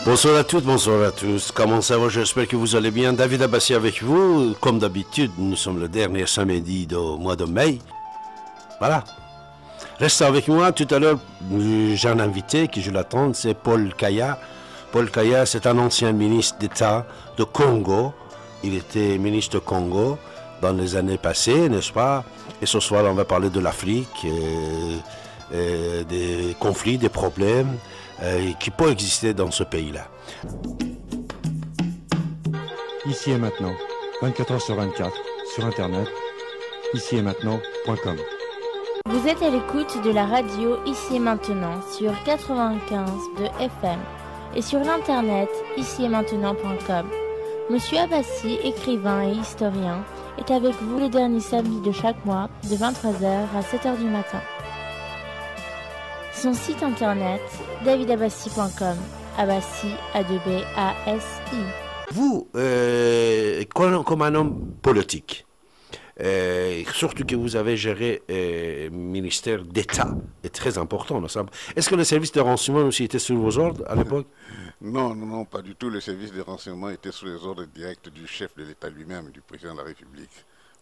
Bonsoir à toutes, bonsoir à tous. Comment ça va? J'espère que vous allez bien. David Abbassi avec vous. Comme d'habitude, nous sommes le dernier samedi du mois de mai. Voilà. Restez avec moi. Tout à l'heure, j'ai un invité qui je l'attends, c'est Paul Kaya. Paul Kaya, c'est un ancien ministre d'État de Congo. Il était ministre de Congo dans les années passées, n'est-ce pas? Et ce soir, on va parler de l'Afrique, des conflits, des problèmes qui peuvent exister dans ce pays-là. Ici et maintenant, 24 heures sur 24, sur Internet, ici et maintenant.com. Vous êtes à l'écoute de la radio Ici et Maintenant sur 95 de FM et sur l'internet ici et maintenant.com. Monsieur Abbassi, écrivain et historien, est avec vous les derniers samedis de chaque mois de 23h à 7h du matin. Son site internet davidabassi.com. Abbassi, A2B-A-S-I. Vous, comme un homme politique, surtout que vous avez géré ministère d'État, est très important. Est-ce que le service de renseignement aussi était sous vos ordres à l'époque? Non, pas du tout. Le service de renseignement était sous les ordres directs du chef de l'État lui-même, du président de la République.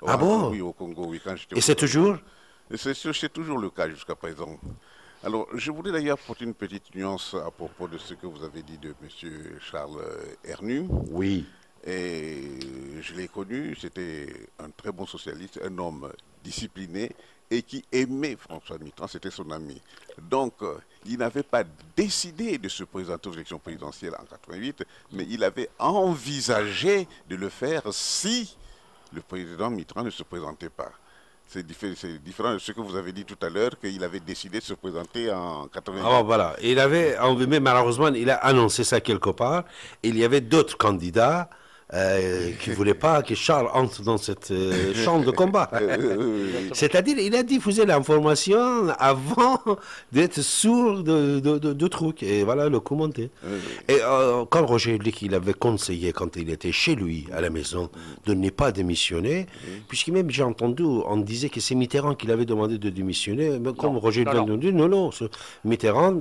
Ah bon? Oui, au Congo, oui. Et c'est toujours? C'est toujours le cas jusqu'à présent. Alors, je voulais d'ailleurs apporter une petite nuance à propos de ce que vous avez dit de M. Charles Hernu. Oui. Et je l'ai connu, c'était un très bon socialiste, un homme discipliné et qui aimait François Mitterrand, c'était son ami. Donc, il n'avait pas décidé de se présenter aux élections présidentielles en 88, mais il avait envisagé de le faire si le président Mitterrand ne se présentait pas. C'est différent de ce que vous avez dit tout à l'heure, qu'il avait décidé de se présenter en 88. Ah, voilà. Il avait envie, mais malheureusement, il a annoncé ça quelque part. Il y avait d'autres candidats qui ne voulaient pas que Charles entre dans cette champ de combat. C'est-à-dire, il a diffusé l'information avant d'être sourd de trucs. Et voilà, le commenter. Et quand Roger Lick, il avait conseillé, quand il était chez lui, à la maison, de ne pas démissionner, puisque même j'ai entendu, on disait que c'est Mitterrand qui l'avait demandé de démissionner, mais comme Roger Lick nous dit, non, Mitterrand,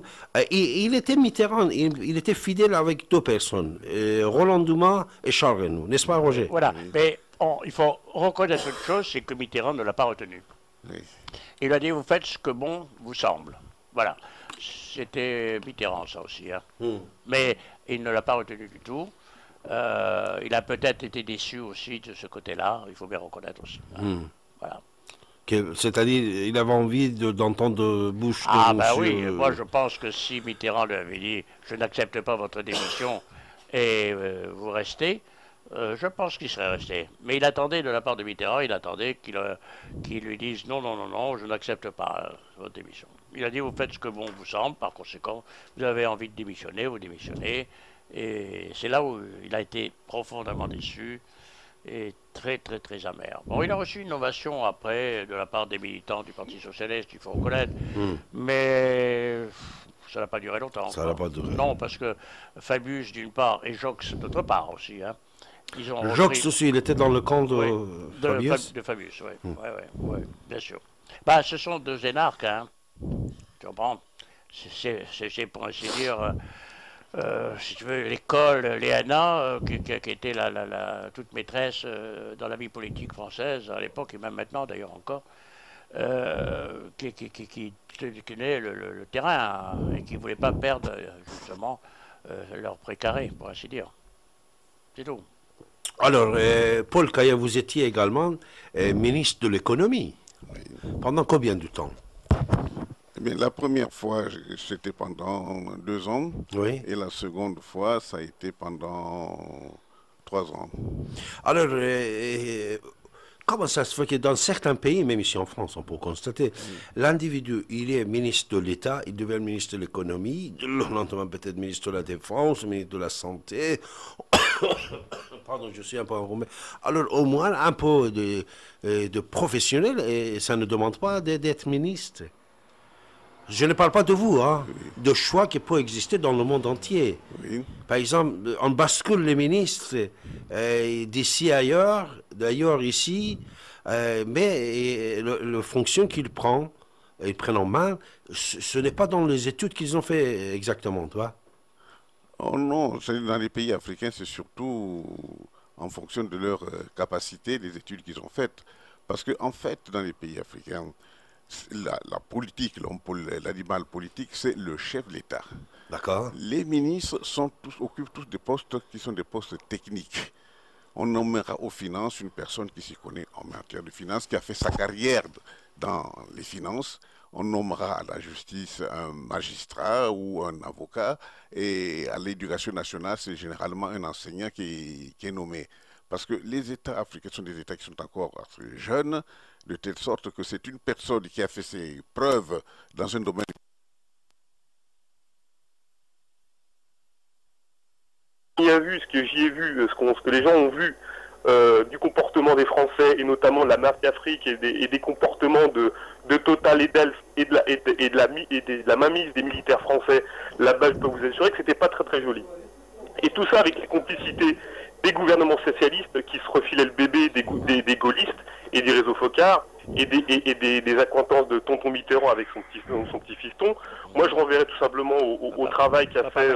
il était Mitterrand, il était fidèle avec deux personnes, Roland Dumas et Charles Reynaud, n'est-ce pas, Roger? Voilà, mais il faut reconnaître une chose, c'est que Mitterrand ne l'a pas retenu. Oui. Il a dit, vous faites ce que bon vous semble. Voilà, c'était Mitterrand ça aussi. Hein. Mais il ne l'a pas retenu du tout. Il a peut-être été déçu aussi de ce côté-là, il faut bien reconnaître aussi. Hein. Voilà. C'est-à-dire, il avait envie d'entendre de bouche de Ah, monsieur... oui, moi je pense que si Mitterrand lui avait dit, je n'accepte pas votre démission et vous restez, je pense qu'il serait resté. Mais il attendait de la part de Mitterrand, il attendait qu'il lui dise non, je n'accepte pas votre démission. Il a dit, vous faites ce que bon vous semble, par conséquent, vous avez envie de démissionner, vous démissionnez. Et c'est là où il a été profondément déçu et très amer. Bon, il a reçu une ovation après de la part des militants du Parti Socialiste, il faut reconnaître, mais ça n'a pas duré longtemps. Ça n'a pas duré. Non, parce que Fabius d'une part et Jox d'autre part aussi. Hein, ils ont Jox aussi, il était dans le camp de Fabius. De Fabius, oui, bien sûr. Bah, ce sont deux énarques, hein. Tu comprends? C'est pour ainsi dire... si tu veux, l'école Léana, qui était toute maîtresse dans la vie politique française à l'époque, et même maintenant d'ailleurs encore, qui tenait le terrain et qui ne voulait pas perdre justement leur précaré, pour ainsi dire. C'est tout. Alors, Paul Kaya, vous étiez également ministre de l'économie. Oui. Pendant combien de temps? Eh bien, la première fois, c'était pendant 2 ans. Oui. Et la seconde fois, ça a été pendant 3 ans. Alors, comment ça se fait que dans certains pays, même ici en France, on peut constater, l'individu, il est ministre de l'État, il devient ministre de l'économie, le lendemain peut-être ministre de la Défense, ministre de la Santé. Pardon, je suis un peu enrhumé. Alors, au moins, un peu de professionnel, et ça ne demande pas d'être ministre. Je ne parle pas de vous, hein, de choix qui peuvent exister dans le monde entier. Oui. Par exemple, on bascule les ministres d'ici ailleurs, d'ailleurs ici, mais la fonction qu'ils prennent en main, ce n'est pas dans les études qu'ils ont fait exactement, tu vois. Oh non, dans les pays africains, c'est surtout en fonction de leur capacité, des études qu'ils ont faites. Parce que, en fait, dans les pays africains, la politique, l'animal politique, c'est le chef de l'État. D'accord. Les ministres occupent tous des postes qui sont des postes techniques. On nommera aux finances une personne qui s'y connaît en matière de finances, qui a fait sa carrière dans les finances. On nommera à la justice un magistrat ou un avocat. Et à l'éducation nationale, c'est généralement un enseignant qui est nommé. Parce que les États africains sont des États qui sont encore assez jeunes, de telle sorte que c'est une personne qui a fait ses preuves dans un domaine. Bien vu, ce que j'y ai vu, ce que les gens ont vu du comportement des Français et notamment de la map d'Afrique et des comportements de Total et d'Elf et de la mainmise des militaires français, là-bas, je peux vous assurer que c'était pas très très joli. Et tout ça avec les complicités des gouvernements socialistes qui se refilaient le bébé des gaullistes et des réseaux focards et des accointances de tonton Mitterrand avec son petit fiston. Moi, je renverrais tout simplement au travail qu'a fait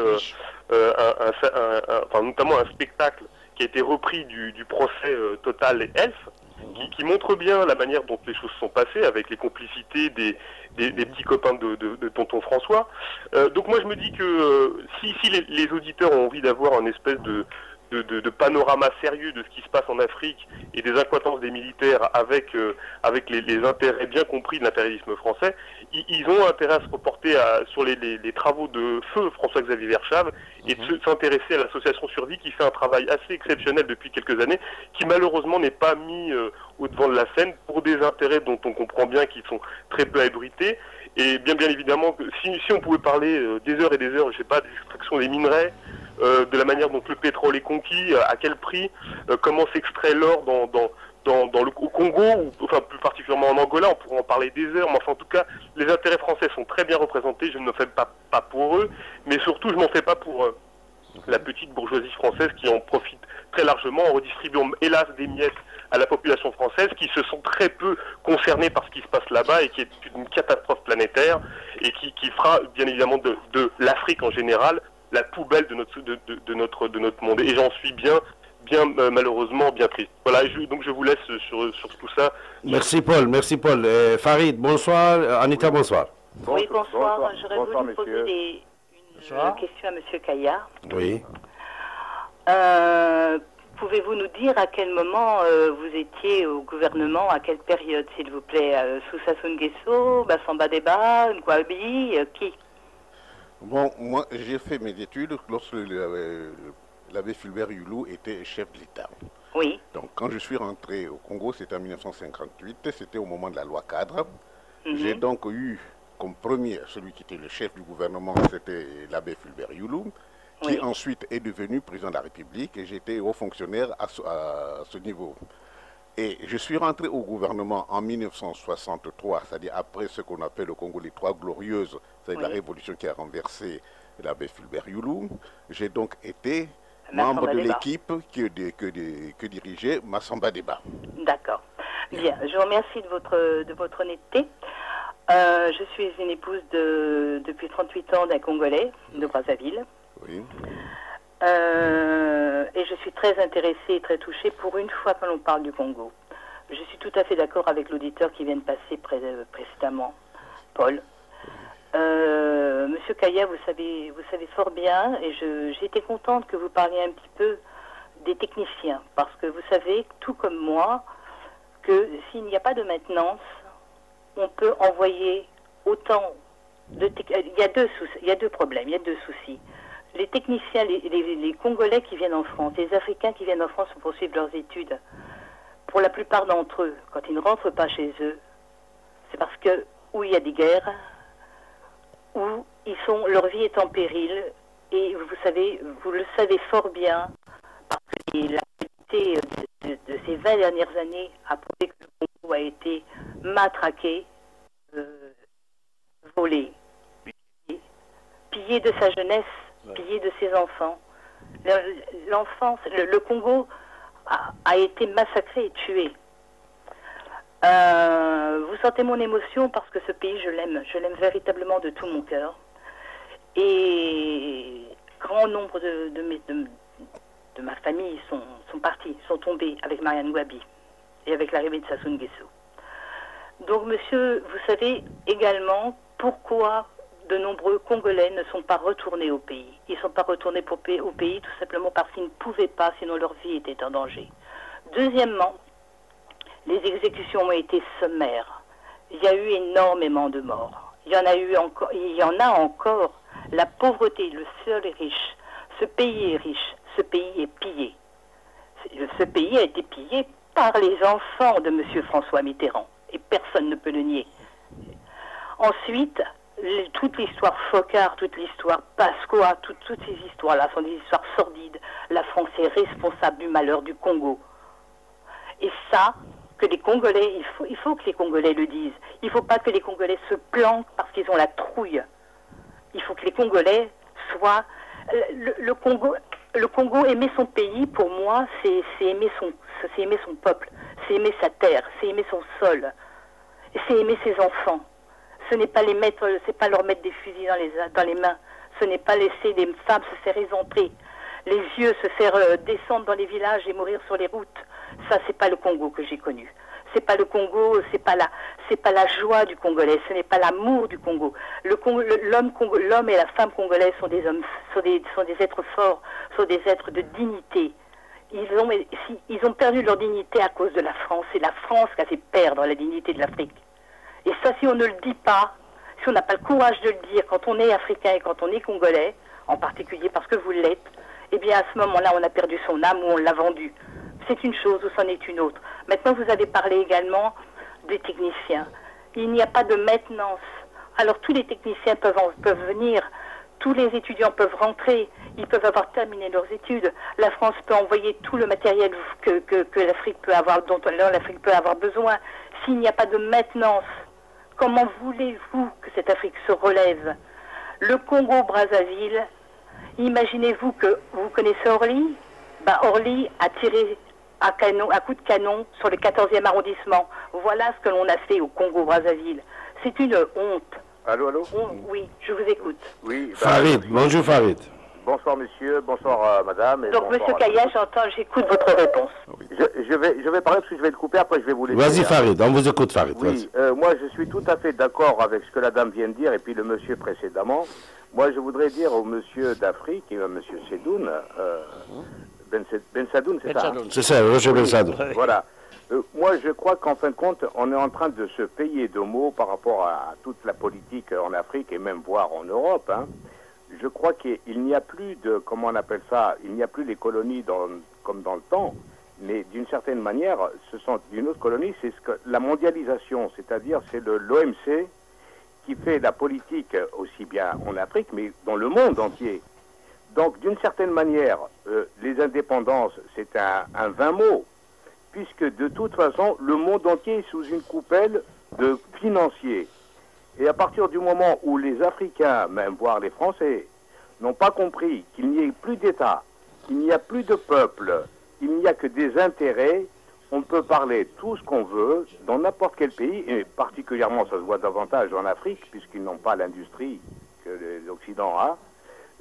notamment un spectacle qui a été repris du procès Total et Elf, qui montre bien la manière dont les choses sont passées avec les complicités des petits copains de tonton François. Donc moi je me dis que si les auditeurs ont envie d'avoir un espèce de panorama sérieux de ce qui se passe en Afrique et des incohérences des militaires avec les intérêts bien compris de l'impérialisme français, ils ont intérêt à se reporter sur les travaux de feu François-Xavier Verschave et de s'intéresser à l'association Survie qui fait un travail assez exceptionnel depuis quelques années, qui malheureusement n'est pas mis au devant de la scène pour des intérêts dont on comprend bien qu'ils sont très peu abrités. Et bien évidemment, si on pouvait parler des heures et des heures, je sais pas, des extractions des minerais, de la manière dont le pétrole est conquis, à quel prix, comment s'extrait l'or au Congo, ou enfin plus particulièrement en Angola, on pourrait en parler des heures, mais enfin en tout cas, les intérêts français sont très bien représentés, je ne me fais pas pour eux, mais surtout je ne m'en fais pas pour la petite bourgeoisie française qui en profite très largement en redistribuant hélas des miettes à la population française qui se sent très peu concernée par ce qui se passe là-bas et qui est une catastrophe planétaire et qui fera bien évidemment de l'Afrique en général la poubelle de notre monde. Et j'en suis bien malheureusement bien triste. Voilà, donc je vous laisse sur tout ça. Merci Paul. Farid, bonsoir. Anita, bonsoir. Oui, bonsoir. J'aurais voulu poser une question à M. Caillard. Oui. Pouvez-vous nous dire à quel moment vous étiez au gouvernement, à quelle période, s'il vous plaît, sous Sassou Nguesso, Bassamba Deba, Nkwabi, qui? Bon, moi, j'ai fait mes études lorsque l'abbé Fulbert Yulou était chef de l'État. Oui. Donc, quand je suis rentré au Congo, c'était en 1958, c'était au moment de la loi cadre. J'ai donc eu comme premier, celui qui était le chef du gouvernement, c'était l'abbé Fulbert Yulou, qui ensuite est devenu président de la République, et j'étais haut fonctionnaire à ce niveau. Et je suis rentré au gouvernement en 1963, c'est-à-dire après ce qu'on appelle au Congo les Trois Glorieuses, c'est-à-dire la révolution qui a renversé l'abbé Fulbert Yulou. J'ai donc été membre de l'équipe que dirigeait Massamba Deba. D'accord. Bien, je vous remercie de votre honnêteté. Je suis une épouse depuis 38 ans d'un Congolais de Brazzaville. Oui. Et je suis très intéressée et très touchée pour une fois que l'on parle du Congo. Je suis tout à fait d'accord avec l'auditeur qui vient de passer précédemment, Paul. Monsieur Kaya, vous savez fort bien, et j'ai été contente que vous parliez un petit peu des techniciens, parce que vous savez, tout comme moi, que s'il n'y a pas de maintenance, on peut envoyer autant de... Il y a deux problèmes, il y a deux soucis. Les techniciens, les Congolais qui viennent en France, les Africains qui viennent en France pour poursuivre leurs études, pour la plupart d'entre eux, quand ils ne rentrent pas chez eux, c'est parce que où il y a des guerres, où leur vie est en péril, et vous le savez fort bien, parce que la réalité de ces 20 dernières années a prouvé que le Congo a été matraqué, volé, pillé de sa jeunesse, pillé de ses enfants. Le Congo a été massacré et tué. Vous sentez mon émotion parce que ce pays, je l'aime véritablement de tout mon cœur. Et grand nombre de ma famille sont partis, sont tombés avec Marianne Gouabi et avec l'arrivée de Sassou Nguesso. Donc, monsieur, vous savez également pourquoi de nombreux Congolais ne sont pas retournés au pays. Ils ne sont pas retournés au pays tout simplement parce qu'ils ne pouvaient pas, sinon leur vie était en danger. Deuxièmement, les exécutions ont été sommaires. Il y a eu énormément de morts. Il y en a encore. La pauvreté, le sol est riche. Ce pays est riche. Ce pays est pillé. Ce pays a été pillé par les enfants de M. François Mitterrand. Et personne ne peut le nier. Ensuite, toute l'histoire Focard, toute l'histoire Pasqua, toutes ces histoires-là sont des histoires sordides. La France est responsable du malheur du Congo. Et ça, que les Congolais, il faut que les Congolais le disent. Il ne faut pas que les Congolais se planquent parce qu'ils ont la trouille. Il faut que les Congolais soient... Le Congo, aimer son pays, pour moi, c'est aimer son peuple, c'est aimer sa terre, c'est aimer son sol, c'est aimer ses enfants. Ce n'est pas c'est pas leur mettre des fusils dans les mains. Ce n'est pas laisser des femmes se faire exempter, les vieux se faire descendre dans les villages et mourir sur les routes. Ça, c'est pas le Congo que j'ai connu. C'est pas le Congo, c'est pas la joie du Congolais, ce n'est pas l'amour du Congo. L'homme et la femme congolais sont des hommes, sont des êtres forts, sont des êtres de dignité. Ils ont perdu leur dignité à cause de la France. C'est la France qui a fait perdre la dignité de l'Afrique. Et ça, si on ne le dit pas, si on n'a pas le courage de le dire quand on est africain et quand on est congolais, en particulier parce que vous l'êtes, eh bien à ce moment-là, on a perdu son âme ou on l'a vendue. C'est une chose ou c'en est une autre. Maintenant, vous avez parlé également des techniciens. Il n'y a pas de maintenance. Alors tous les techniciens peuvent venir, tous les étudiants peuvent rentrer, ils peuvent avoir terminé leurs études. La France peut envoyer tout le matériel que l'Afrique peut avoir, dont l'Afrique peut avoir besoin. S'il n'y a pas de maintenance, comment voulez-vous que cette Afrique se relève? Le Congo-Brazzaville, imaginez-vous que vous connaissez Orly? Orly a tiré à coup de canon sur le 14e arrondissement. Voilà ce que l'on a fait au Congo-Brazzaville. C'est une honte. Allô? Oui, je vous écoute. Oui. Farid, bonjour Farid. Bonsoir monsieur, bonsoir madame. Donc monsieur Kaya, j'écoute votre réponse. Je vais parler parce que je vais le couper, après je vais vous laisser. Vas-y Farid, on vous écoute Farid. Oui, moi je suis tout à fait d'accord avec ce que la dame vient de dire et puis le monsieur précédemment. Moi je voudrais dire au monsieur d'Afrique et à monsieur Sedoun, Ben Sadoun, c'est ça? C'est ça, Roger Ben Sadoun. Voilà. Moi, je crois qu'en fin de compte, on est en train de se payer de mots par rapport à toute la politique en Afrique et même voire en Europe. Hein. Je crois qu'il n'y a plus de, comment on appelle ça, il n'y a plus les colonies comme dans le temps, mais d'une certaine manière, ce sont d'une autre colonie, c'est la mondialisation, c'est-à-dire c'est l'OMC qui fait la politique aussi bien en Afrique, mais dans le monde entier. Donc, d'une certaine manière, les indépendances, c'est un vain mot, puisque de toute façon, le monde entier est sous une coupelle de financiers. Et à partir du moment où les Africains, même voire les Français, n'ont pas compris qu'il n'y ait plus d'État, qu'il n'y a plus de peuple, il n'y a que des intérêts, on peut parler tout ce qu'on veut dans n'importe quel pays, et particulièrement ça se voit davantage en Afrique, puisqu'ils n'ont pas l'industrie que l'Occident a.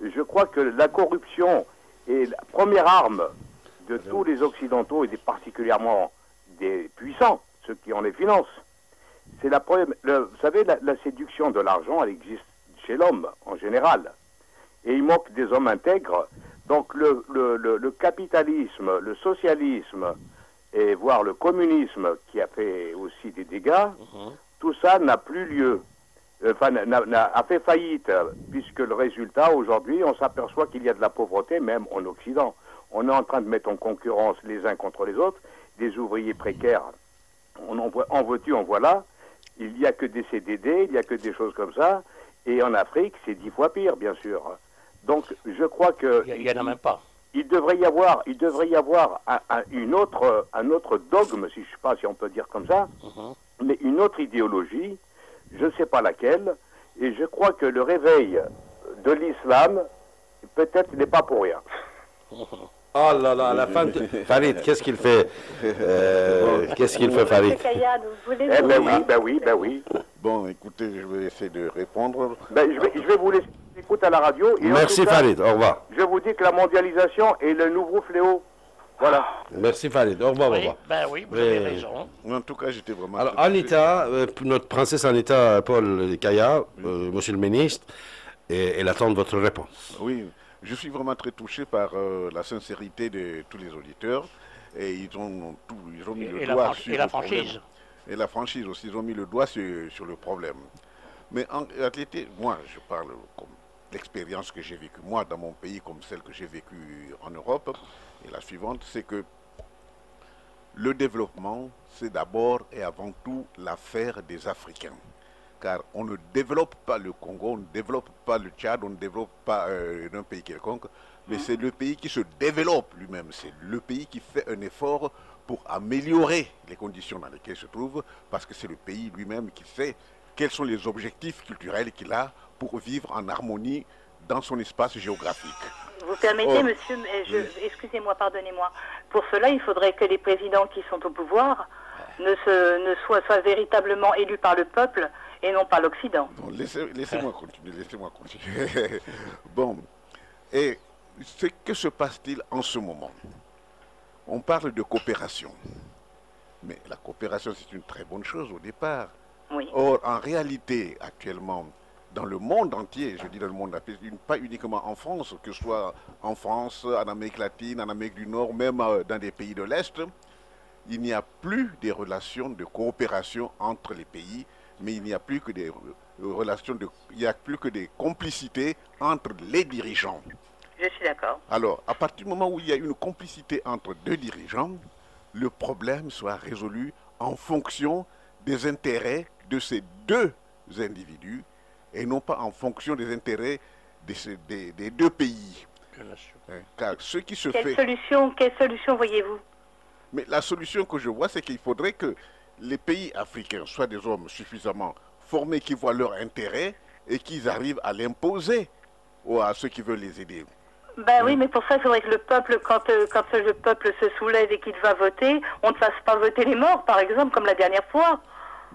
Je crois que la corruption est la première arme de tous les Occidentaux et particulièrement des puissants, ceux qui en les financent. C'est la première. Vous savez, la séduction de l'argent, elle existe chez l'homme en général. Et il manque des hommes intègres. Donc le capitalisme, le socialisme et voire le communisme qui a fait aussi des dégâts, tout ça n'a plus lieu. Enfin, a fait faillite, puisque le résultat, aujourd'hui, on s'aperçoit qu'il y a de la pauvreté, même en Occident. On est en train de mettre en concurrence les uns contre les autres, des ouvriers précaires, en veux-tu, en voilà. Il n'y a que des CDD, il n'y a que des choses comme ça. Et en Afrique, c'est 10 fois pire, bien sûr. Donc, je crois que... Il n'y en a même pas. Il devrait y avoir un autre dogme, si je ne sais pas si on peut dire comme ça, mais une autre idéologie, je ne sais pas laquelle, et je crois que le réveil de l'islam, peut-être, n'est pas pour rien. Oh là là, à la fin de... Farid, qu'est-ce qu'il fait qu'est-ce qu'il fait, Farid? Ben oui. Bon, écoutez, je vais essayer de répondre. Je vais vous laisser écoute à la radio. Et Merci en tout cas, Farid, au revoir. je vous dis que la mondialisation est le nouveau fléau. Voilà. Merci Farid, au revoir, au Oui, revoir. ben oui, vous avez raison. En tout cas, j'étais vraiment... Alors, Anita, notre princesse Anita Paul Kaya, monsieur le ministre, elle attend votre réponse. Oui, je suis vraiment très touché par la sincérité de tous les auditeurs. Et ils ont mis le doigt sur la le problème. franchise. Et la franchise aussi, ils ont mis le doigt sur le problème. Mais en réalité, moi, je parle comme l'expérience que j'ai vécue, moi, dans mon pays, comme celle que j'ai vécue en Europe. Et la suivante, c'est que le développement, c'est d'abord et avant tout l'affaire des Africains. Car on ne développe pas le Congo, on ne développe pas le Tchad, on ne développe pas un pays quelconque, mais c'est le pays qui se développe lui-même. C'est le pays qui fait un effort pour améliorer les conditions dans lesquelles il se trouve, parce que c'est le pays lui-même qui sait quels sont les objectifs culturels qu'il a pour vivre en harmonie dans son espace géographique. Vous permettez, monsieur, excusez-moi, pardonnez-moi. Pour cela, il faudrait que les présidents qui sont au pouvoir soient véritablement élus par le peuple et non par l'Occident. Bon, laissez-moi continuer, Bon, et que se passe-t-il en ce moment? On parle de coopération. Mais la coopération, c'est une très bonne chose au départ. Oui. Or, en réalité, actuellement, dans le monde entier, je dis dans le monde entier, pas uniquement en France, que ce soit en France, en Amérique latine, en Amérique du Nord, même dans des pays de l'Est, il n'y a plus des relations de coopération entre les pays, mais il n'y a plus que des relations il n'y a plus que des complicités entre les dirigeants. Je suis d'accord. Alors, à partir du moment où il y a une complicité entre deux dirigeants, le problème soit résolu en fonction des intérêts de ces deux individus et non pas en fonction des intérêts des deux pays. Car ce qui se fait... Quelle solution voyez-vous? Mais la solution que je vois, c'est qu'il faudrait que les pays africains soient des hommes suffisamment formés qui voient leur intérêt et qu'ils arrivent à l'imposer à ceux qui veulent les aider. Ben oui, mais pour ça, il faudrait que le peuple, quand le peuple se soulève et qu'il va voter, on ne fasse pas voter les morts, par exemple, comme la dernière fois.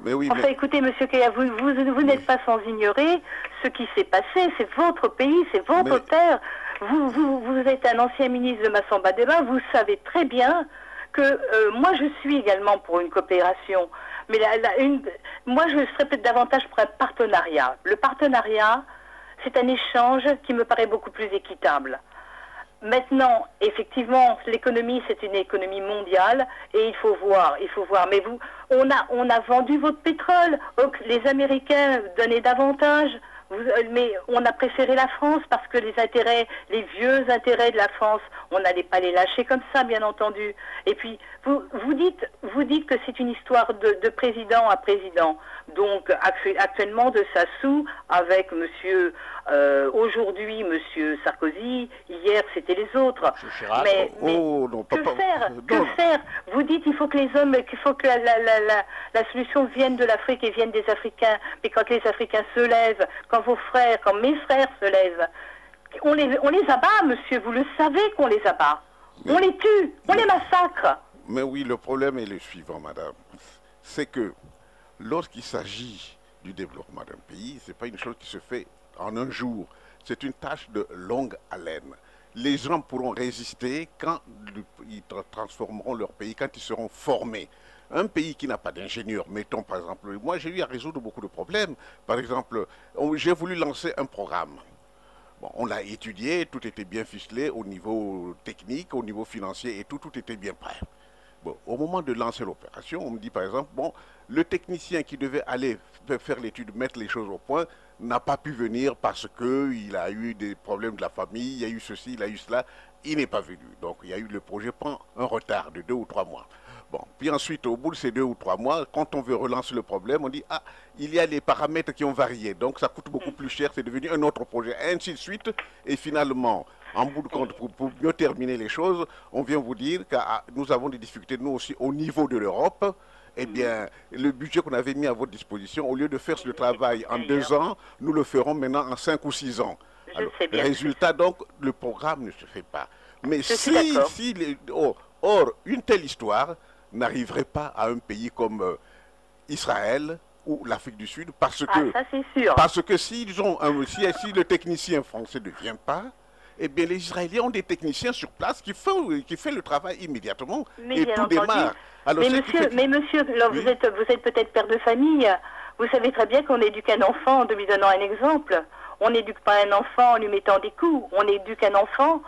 Mais oui, enfin, écoutez, monsieur Kaya, vous n'êtes pas sans ignorer ce qui s'est passé. C'est votre pays, c'est votre terre. Vous êtes un ancien ministre de Massamba Deba, vous savez très bien que moi, je suis également pour une coopération. Mais moi, je serais peut-être davantage pour un partenariat. Le partenariat, c'est un échange qui me paraît beaucoup plus équitable. Maintenant, effectivement, l'économie, c'est une économie mondiale et il faut voir. Mais on a vendu votre pétrole. Les Américains donnaient davantage. Mais on a préféré la France parce que les vieux intérêts de la France, on n'allait pas les lâcher comme ça, bien entendu. Et puis, vous dites que c'est une histoire de président à président. Donc, actuellement, de Sassou avec aujourd'hui, monsieur Sarkozy, hier, c'était les autres. Mais que faire? Vous dites qu'il faut que la solution vienne de l'Afrique et vienne des Africains. Mais quand les Africains se lèvent, quand mes frères se lèvent, on les abat, monsieur, vous le savez qu'on les abat. On les tue, on les massacre. Mais oui, le problème est le suivant, madame. C'est que lorsqu'il s'agit du développement d'un pays, ce n'est pas une chose qui se fait en un jour. C'est une tâche de longue haleine. Les gens pourront résister quand ils transformeront leur pays, quand ils seront formés. Un pays qui n'a pas d'ingénieurs, mettons par exemple, moi j'ai eu à résoudre beaucoup de problèmes. Par exemple, j'ai voulu lancer un programme. Bon, on l'a étudié, tout était bien ficelé au niveau technique, au niveau financier et tout était bien prêt. Bon, au moment de lancer l'opération, on me dit par exemple, bon, le technicien qui devait aller faire l'étude, mettre les choses au point, n'a pas pu venir parce qu'il a eu des problèmes de la famille, il y a eu ceci, il a eu cela, il n'est pas venu. Donc le projet prend un retard de 2 ou 3 mois. Bon, puis ensuite, au bout de ces 2 ou 3 mois, quand on veut relancer le problème, on dit, ah, il y a les paramètres qui ont varié, donc ça coûte beaucoup plus cher, c'est devenu un autre projet, ainsi de suite, et finalement, en bout de compte, pour mieux terminer les choses, on vient vous dire que nous avons des difficultés, nous aussi, au niveau de l'Europe. Eh bien, le budget qu'on avait mis à votre disposition, au lieu de faire ce travail en 2 ans, nous le ferons maintenant en 5 ou 6 ans. Alors, résultat, donc, le programme ne se fait pas. Mais or, une telle histoire n'arriverait pas à un pays comme Israël, ou l'Afrique du Sud, parce Ah, que, ça c'est sûr. parce que s'ils ont si le technicien français ne vient pas, eh bien les Israéliens ont des techniciens sur place qui font le travail immédiatement Mais et bien tout entendu. démarre. Alors, Mais ce qui monsieur, fait que- mais monsieur, alors Oui. vous êtes peut-être père de famille. Vous savez très bien qu'on éduque un enfant en lui donnant un exemple. On n'éduque pas un enfant en lui mettant des coups. On éduque un enfant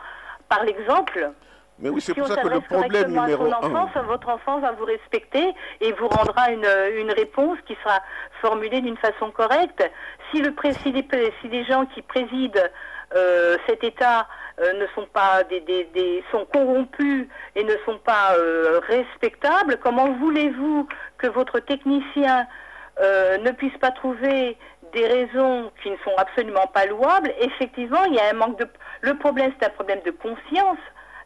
par l'exemple. Mais oui, c'est Si pour on ça que le s'adresse problème correctement à numéro son enfant, un... votre enfant va vous respecter et vous rendra une réponse qui sera formulée d'une façon correcte. Si les gens qui président cet État ne sont pas sont corrompus et ne sont pas respectables, comment voulez-vous que votre technicien ne puisse pas trouver des raisons qui ne sont absolument pas louables? Effectivement, il y a un manque de... Le problème, c'est un problème de conscience.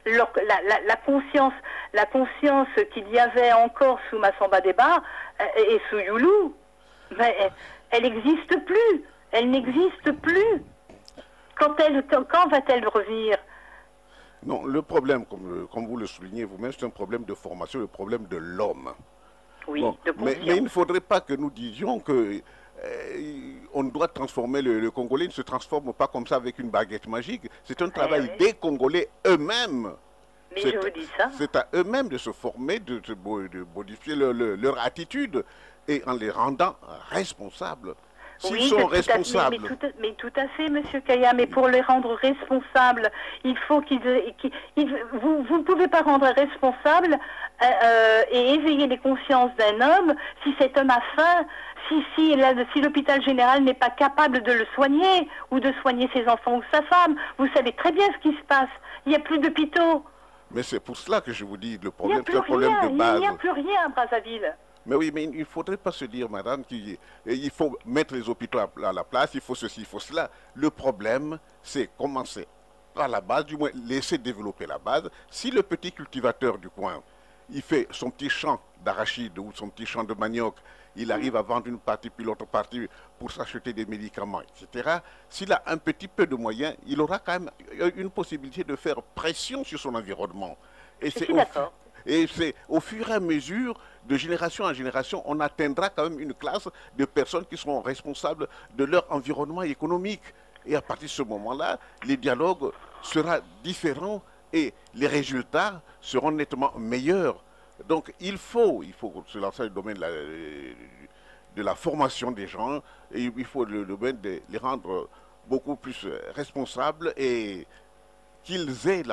La conscience qu'il y avait encore sous Massamba Débat et sous Youlou, mais elle n'existe plus. Elle n'existe plus. Quand va-t-elle revenir? Non, le problème, comme vous le soulignez vous-même, c'est un problème de formation, le problème de l'homme. Oui, Bon, de conscience. mais il ne faudrait pas que nous disions que on doit transformer le Congolais. Il ne se transforme pas comme ça avec une baguette magique. C'est un travail oui. des Congolais eux-mêmes. Mais je vous dis ça. C'est à eux-mêmes de se former, de modifier leur attitude et en les rendant responsables. S'ils Oui, sont responsables. mais tout à fait, Monsieur Kaya. Mais pour les rendre responsables, il faut vous ne pouvez pas rendre responsable et éveiller les consciences d'un homme si cet homme a faim, si l'hôpital général n'est pas capable de le soigner ou de soigner ses enfants ou sa femme. Vous savez très bien ce qui se passe. Il n'y a plus d'hôpitaux. Mais c'est pour cela que je vous dis, le Il n'y problème, a c'est plus un problème rien. de base. Il n'y a plus rien à Brazzaville. Mais oui, mais il ne faudrait pas se dire, madame, qu'il faut mettre les hôpitaux à la place, il faut ceci, il faut cela. Le problème, c'est commencer à la base, du moins laisser développer la base. Si le petit cultivateur du coin, il fait son petit champ d'arachide ou son petit champ de manioc, il arrive à vendre une partie puis l'autre partie pour s'acheter des médicaments, etc. S'il a un petit peu de moyens, il aura quand même une possibilité de faire pression sur son environnement. Et Je suis d'accord. Et c'est au fur et à mesure, de génération en génération, on atteindra quand même une classe de personnes qui seront responsables de leur environnement économique. Et à partir de ce moment-là, les dialogues seront différents et les résultats seront nettement meilleurs. Donc il faut se lancer dans le domaine de la formation des gens, et il faut le domaine de les rendre beaucoup plus responsables et qu'ils aient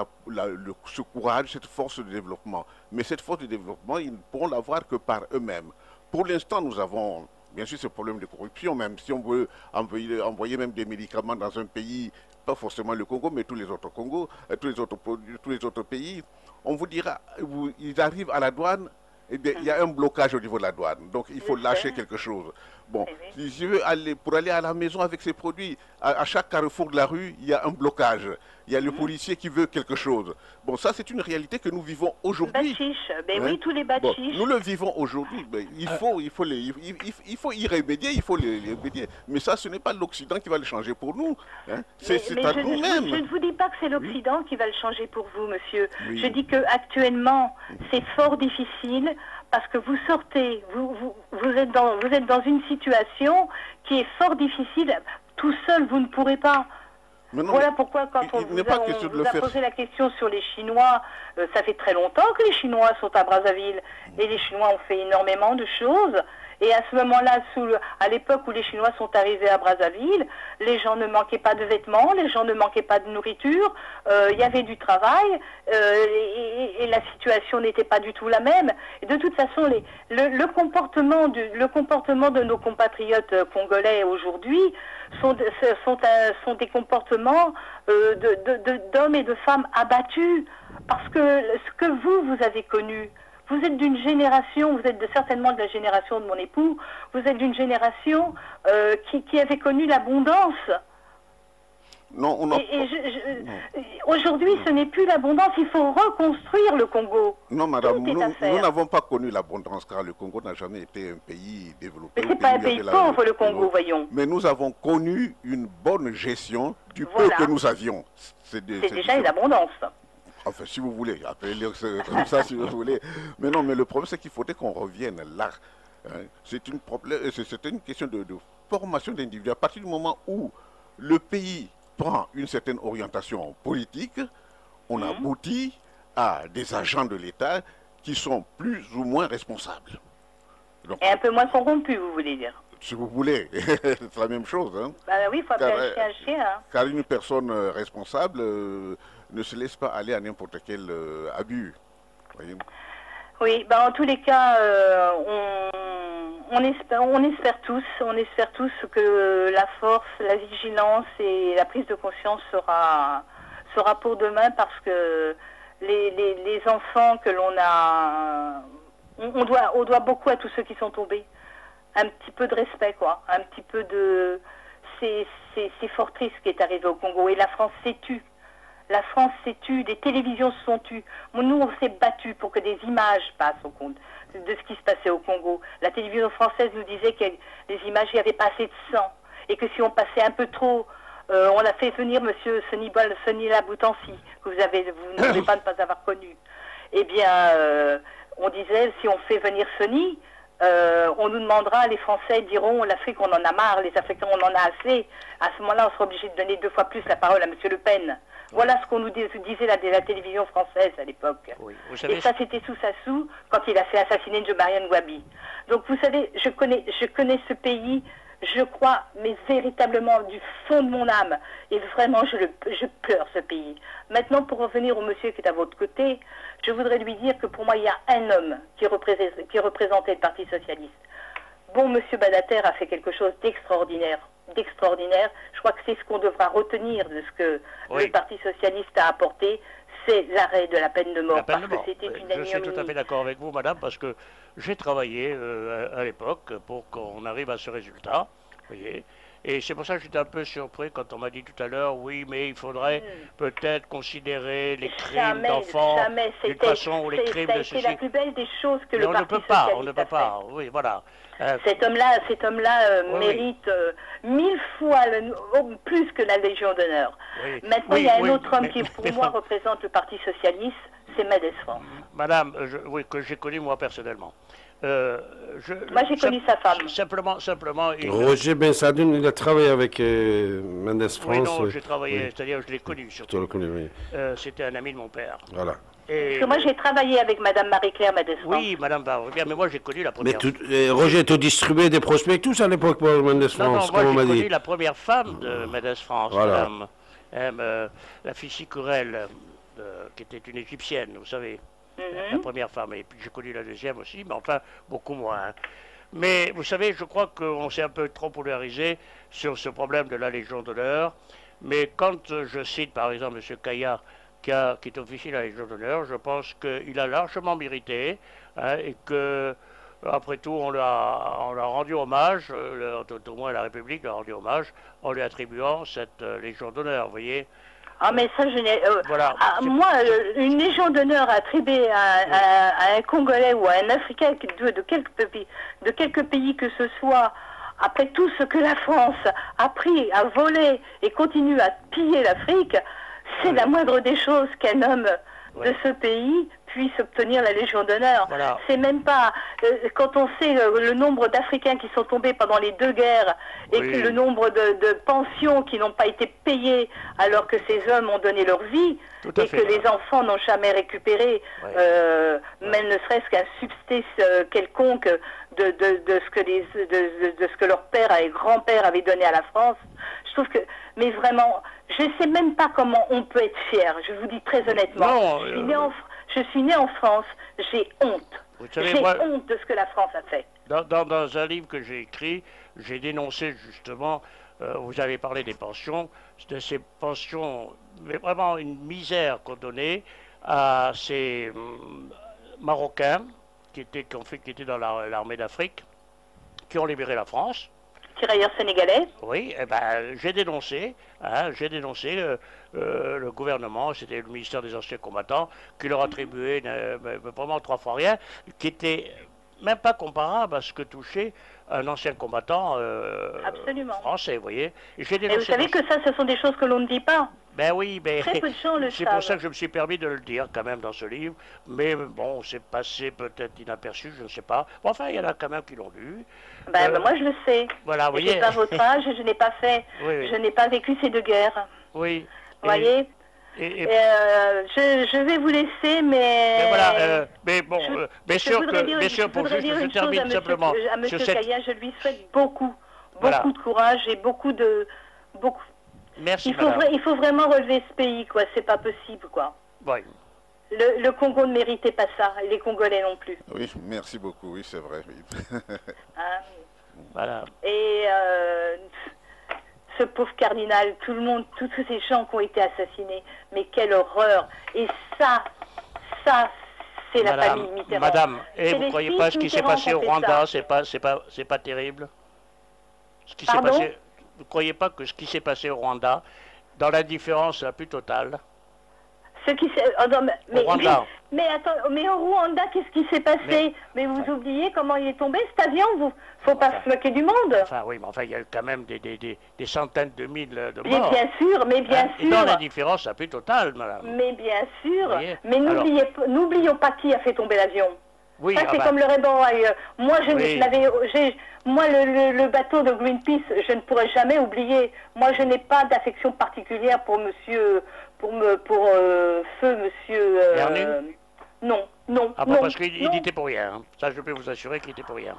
ce courage, cette force de développement. Mais cette force de développement, ils ne pourront l'avoir que par eux-mêmes. Pour l'instant, nous avons, bien sûr, ce problème de corruption, même si on veut envoyer même des médicaments dans un pays, pas forcément le Congo, mais tous les autres Congos, tous les autres pays, on vous dira, ils arrivent à la douane, eh bien, il y a un blocage au niveau de la douane. Donc, il faut lâcher quelque chose. Bon, si je veux pour aller à la maison avec ces produits, à chaque carrefour de la rue, il y a un blocage. Il y a le policier qui veut quelque chose. Bon, ça, c'est une réalité que nous vivons aujourd'hui. Bachiche, ben oui, tous les Bon, bachiches. nous le vivons aujourd'hui. Il faut y remédier, il faut les remédier. Mais ça, ce n'est pas l'Occident qui va le changer pour nous. Hein. C'est à nous-mêmes. Je ne vous dis pas que c'est l'Occident qui va le changer pour vous, monsieur. Oui. Je dis que actuellement, c'est fort difficile parce que vous sortez, vous êtes dans une situation qui est fort difficile. Tout seul, vous ne pourrez pas. Mais non, Voilà mais pourquoi quand on il n'est pas question de vous le a faire. posé la question sur les Chinois, ça fait très longtemps que les Chinois sont à Brazzaville et les Chinois ont fait énormément de choses. Et à ce moment-là, à l'époque où les Chinois sont arrivés à Brazzaville, les gens ne manquaient pas de vêtements, les gens ne manquaient pas de nourriture, il y avait du travail et la situation n'était pas du tout la même. Et de toute façon, le comportement de nos compatriotes congolais aujourd'hui sont des comportements d'hommes et de femmes abattus. Parce que ce que vous avez connu, vous êtes d'une génération, vous êtes certainement de la génération de mon époux, vous êtes d'une génération qui avait connu l'abondance. Non, on a... Aujourd'hui, ce n'est plus l'abondance, il faut reconstruire le Congo. Non, madame, Tout est à faire. nous n'avons pas connu l'abondance car le Congo n'a jamais été un pays développé. Mais c'est pas un pays pauvre, le Congo, voyons. Mais nous avons connu une bonne gestion du Voilà. peu que nous avions. C'est déjà une abondance. Enfin, si vous voulez, appelez-le comme ça si vous voulez. Mais non, mais le problème, c'est qu'il faudrait qu'on revienne là. Hein. C'était une question de formation d'individus. À partir du moment où le pays prend une certaine orientation politique, on aboutit à des agents de l'État qui sont plus ou moins responsables. Donc, Et un peu moins corrompu, vous voulez dire? si vous voulez, c'est la même chose. Hein. Bah oui, il faut appeler un chien un chien. Hein. Car une personne responsable ne se laisse pas aller à n'importe quel abus. Voyez. Oui, bah en tous les cas, on espère tous que la force, la vigilance et la prise de conscience sera pour demain, parce que les enfants que l'on a, on doit beaucoup à tous ceux qui sont tombés. Un petit peu de respect, quoi. Un petit peu de... C'est fort triste ce qui est arrivé au Congo. Et la France s'est tue. La France s'est tue, des télévisions se sont tues. Nous, on s'est battus pour que des images passent au compte de ce qui se passait au Congo. La télévision française nous disait que les images, il n'y avait pas assez de sang. Et que si on passait un peu trop... on a fait venir M. Sonila Boutancy, que vous n'avez pas ne pas avoir connu. Eh bien, on disait, si on fait venir Sony... on nous demandera, les Français diront, l'Afrique on en a marre, les Africains on en a assez. À ce moment-là, on sera obligé de donner 2 fois plus la parole à M. Le Pen. Voilà ce qu'on nous disait la télévision française à l'époque. Oui. Savez... Et ça, c'était sous Sassou, quand il a fait assassiner Mariam Gwabi. Donc, vous savez, je connais ce pays, je crois, mais véritablement du fond de mon âme. Et vraiment, je pleure ce pays. Maintenant, pour revenir au monsieur qui est à votre côté, je voudrais lui dire que pour moi, il y a un homme qui représentait le Parti Socialiste. Bon, monsieur Badater a fait quelque chose d'extraordinaire. Je crois que c'est ce qu'on devra retenir de ce que le Parti Socialiste a apporté, c'est l'arrêt de la peine de mort. Parce que c'était une ignominie. Je suis tout à fait d'accord avec vous, madame, parce que j'ai travaillé à l'époque pour qu'on arrive à ce résultat. Voyez. Et c'est pour ça que j'étais un peu surpris quand on m'a dit tout à l'heure, oui, mais il faudrait peut-être considérer les crimes d'enfants d'une façon ou les crimes de ceci. C'est la plus belle des choses que le Parti Socialiste a fait. On ne peut pas, oui, voilà. Cet homme-là mérite 1000 fois plus que la Légion d'honneur. Oui. Maintenant, il y a un autre homme qui, pour moi, représente le Parti Socialiste, c'est Mendes France. Madame, oui, que j'ai connu moi personnellement. Moi, j'ai connu sa femme. Simplement. Roger Ben Sadoun, il a travaillé avec Mendes France. Oui, non, j'ai travaillé, c'est-à-dire je l'ai connu surtout. Oui. C'était un ami de mon père. Voilà. Parce que moi, j'ai travaillé avec Madame Marie-Claire Mendes France. Oui, Madame Marie-Claire, mais moi, j'ai connu la première. Mais Roger, tu distribuais des prospectus à l'époque pour Mendes France, comme on m'a dit. Moi, j'ai connu la première femme de Mendes France, voilà. Madame, la fille Sicourel, qui était une égyptienne, vous savez. La première femme, et puis j'ai connu la deuxième aussi, mais enfin, beaucoup moins. Mais vous savez, je crois qu'on s'est un peu trop polarisé sur ce problème de la Légion d'honneur. Mais quand je cite par exemple M. Kaya, qui est officier de la Légion d'honneur, je pense qu'il a largement mérité, hein, et que, après tout, on l'a rendu hommage, au moins la République l'a rendu hommage, en lui attribuant cette Légion d'honneur, vous voyez. Ah, mais ça, je n'ai... voilà, moi, une Légion d'honneur attribuée à un Congolais ou à un Africain de quelque pays que ce soit, après tout ce que la France a pris, a volé et continue à piller l'Afrique, c'est la moindre des choses qu'un homme de ce pays puisse obtenir la Légion d'honneur. Voilà. C'est même pas... quand on sait le nombre d'Africains qui sont tombés pendant les 2 guerres et que le nombre de pensions qui n'ont pas été payées alors que ces hommes ont donné leur vie et que les enfants n'ont jamais récupéré même ne serait-ce qu'un subsiste quelconque de ce que leur père et grand-père avaient donné à la France. Je trouve que... Mais vraiment, je ne sais même pas comment on peut être fier. Je vous dis très honnêtement. Non, je suis né en France, j'ai honte. J'ai honte de ce que la France a fait. Dans un livre que j'ai écrit, j'ai dénoncé justement, vous avez parlé des pensions, de ces pensions, mais vraiment une misère qu'on donnait à ces Marocains qui étaient dans l'armée d'Afrique, qui ont libéré la France. Tirailleurs sénégalais. Oui, eh ben, j'ai dénoncé le gouvernement, c'était le ministère des Anciens Combattants, qui leur attribuait vraiment 3 fois rien, qui était même pas comparable à ce que touchait un ancien combattant Absolument. français, vous voyez. Et vous savez que ça, ce sont des choses que l'on ne dit pas. Ben oui, mais très peu de gens le c'est savent. pour ça que je me suis permis de le dire quand même dans ce livre. Mais bon, c'est passé peut-être inaperçu, je ne sais pas. Bon, enfin, il y en a quand même qui l'ont lu. Ben, moi, je le sais. Voilà, vous voyez. Je n'ai pas votre âge, je n'ai pas fait, Oui. je n'ai pas vécu ces deux guerres. Oui. Vous voyez. Je vais vous laisser, mais voilà, mais bon, bien sûr, je termine simplement. À Monsieur Kaya, je lui souhaite beaucoup de courage et beaucoup. Merci, il faut vraiment relever ce pays, quoi. C'est pas possible, quoi. Oui. Le Congo ne méritait pas ça, et les Congolais non plus. Oui, merci beaucoup, oui, c'est vrai. Oui. Hein? Voilà. Et ce pauvre cardinal, tout le monde, tous ces gens qui ont été assassinés, mais quelle horreur! Et ça, c'est la famille Mitterrand. Madame, et vous ne croyez pas ce qui s'est passé au Rwanda, c'est pas terrible? Ce qui s'est passé, vous ne croyez pas que ce qui s'est passé au Rwanda, dans l'indifférence la plus totale, mais attends, mais au Rwanda, qu'est-ce qui s'est passé? Mais vous oubliez comment il est tombé cet avion, vous? Faut pas se moquer du monde. Enfin oui, mais enfin il y a eu quand même des centaines de milliers de morts. Mais bien sûr, Et dans l'indifférence la plus totale, madame. Mais bien sûr, mais n'oublions pas qui a fait tomber l'avion. Oui, ça, c'est comme le Rainbow. Moi, le bateau de Greenpeace, je ne pourrais jamais oublier. Moi, je n'ai pas d'affection particulière pour monsieur, feu monsieur. Non. Ah bon, parce qu'il n'était pour rien. Hein. Ça, je peux vous assurer qu'il était pour rien.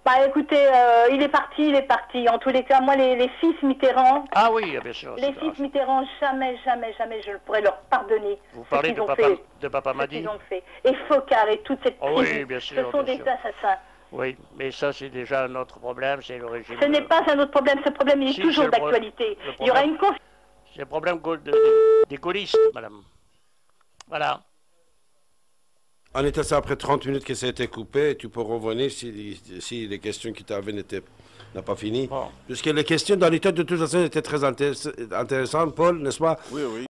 Bah, écoutez, il est parti. En tous les cas, moi, les fils Mitterrand. Ah oui, bien sûr. Les fils Mitterrand, jamais, je ne pourrais leur pardonner. Vous parlez de Papa Madi. Et Focard et toute cette tribu. Oui, bien sûr. Ce sont des assassins. Oui, mais ça, c'est déjà un autre problème, c'est le régime. Ce n'est pas un autre problème, ce problème, il est toujours d'actualité. Il y aura une confiance. C'est le problème des gaullistes, madame. Voilà. On est à ça après 30 minutes que ça a été coupé. Tu peux revenir si les questions qui t'avaient n'ont pas fini. Bon. Puisque les questions dans l'état de toute façon étaient très intéressantes, Paul, n'est-ce pas? Oui.